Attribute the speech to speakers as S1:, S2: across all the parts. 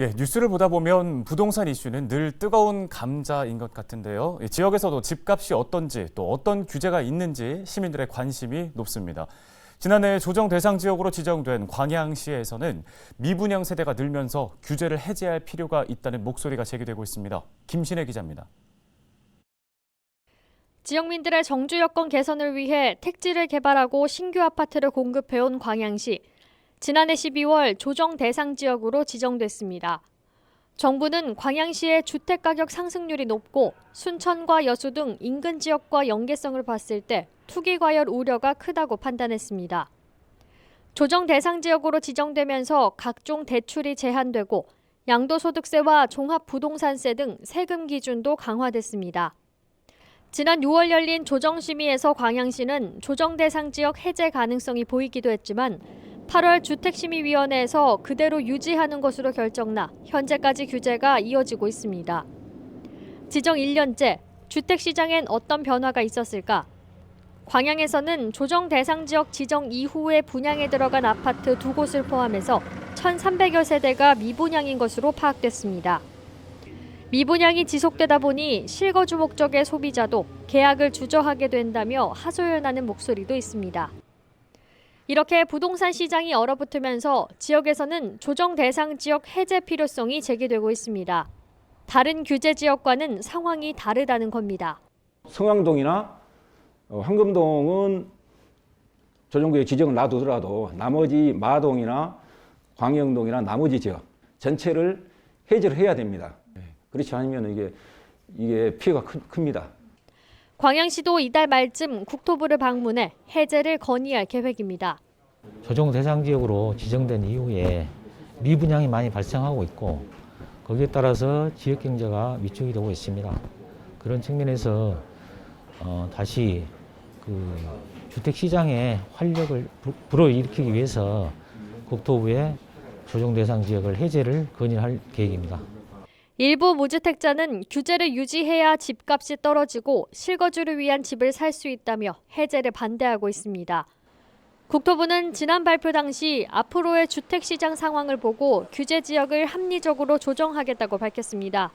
S1: 예, 뉴스를 보다 보면 부동산 이슈는 늘 뜨거운 감자인 것 같은데요. 지역에서도 집값이 어떤지 또 어떤 규제가 있는지 시민들의 관심이 높습니다. 지난해 조정 대상 지역으로 지정된 광양시에서는 미분양 세대가 늘면서 규제를 해제할 필요가 있다는 목소리가 제기되고 있습니다. 김신혜 기자입니다.
S2: 지역민들의 정주 여건 개선을 위해 택지를 개발하고 신규 아파트를 공급해온 광양시. 지난해 12월 조정 대상 지역으로 지정됐습니다. 정부는 광양시의 주택가격 상승률이 높고 순천과 여수 등 인근 지역과 연계성을 봤을 때 투기 과열 우려가 크다고 판단했습니다. 조정 대상 지역으로 지정되면서 각종 대출이 제한되고 양도소득세와 종합부동산세 등 세금 기준도 강화됐습니다. 지난 6월 열린 조정심의에서 광양시는 조정 대상 지역 해제 가능성이 보이기도 했지만 8월 주택심의위원회에서 그대로 유지하는 것으로 결정나 현재까지 규제가 이어지고 있습니다. 지정 1년째, 주택시장엔 어떤 변화가 있었을까? 광양에서는 조정 대상 지역 지정 이후에 분양에 들어간 아파트 2곳을 포함해서 1,300여 세대가 미분양인 것으로 파악됐습니다. 미분양이 지속되다 보니 실거주 목적의 소비자도 계약을 주저하게 된다며 하소연하는 목소리도 있습니다. 이렇게 부동산 시장이 얼어붙으면서 지역에서는 조정 대상 지역 해제 필요성이 제기되고 있습니다. 다른 규제 지역과는 상황이 다르다는 겁니다.
S3: 성황동이나 황금동은 조정구역 지정을 놔두더라도 나머지 마동이나 광영동이나 나머지 지역 전체를 해제를 해야 됩니다. 그렇지 않으면 이게 피해가 큽니다.
S2: 광양시도 이달 말쯤 국토부를 방문해 해제를 건의할 계획입니다.
S4: 조정 대상 지역으로 지정된 이후에 미분양이 많이 발생하고 있고 거기에 따라서 지역 경제가 위축이 되고 있습니다. 그런 측면에서 다시 주택 시장의 활력을 불어일으키기 위해서 국토부에 조정 대상 지역을 해제를 건의할 계획입니다.
S2: 일부 무주택자는 규제를 유지해야 집값이 떨어지고 실거주를 위한 집을 살 수 있다며 해제를 반대하고 있습니다. 국토부는 지난 발표 당시 앞으로의 주택시장 상황을 보고 규제 지역을 합리적으로 조정하겠다고 밝혔습니다.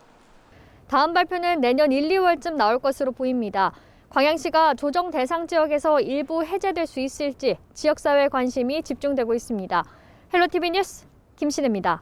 S2: 다음 발표는 내년 1, 2월쯤 나올 것으로 보입니다. 광양시가 조정 대상 지역에서 일부 해제될 수 있을지 지역사회 관심이 집중되고 있습니다. 헬로티비 뉴스 김신혜입니다.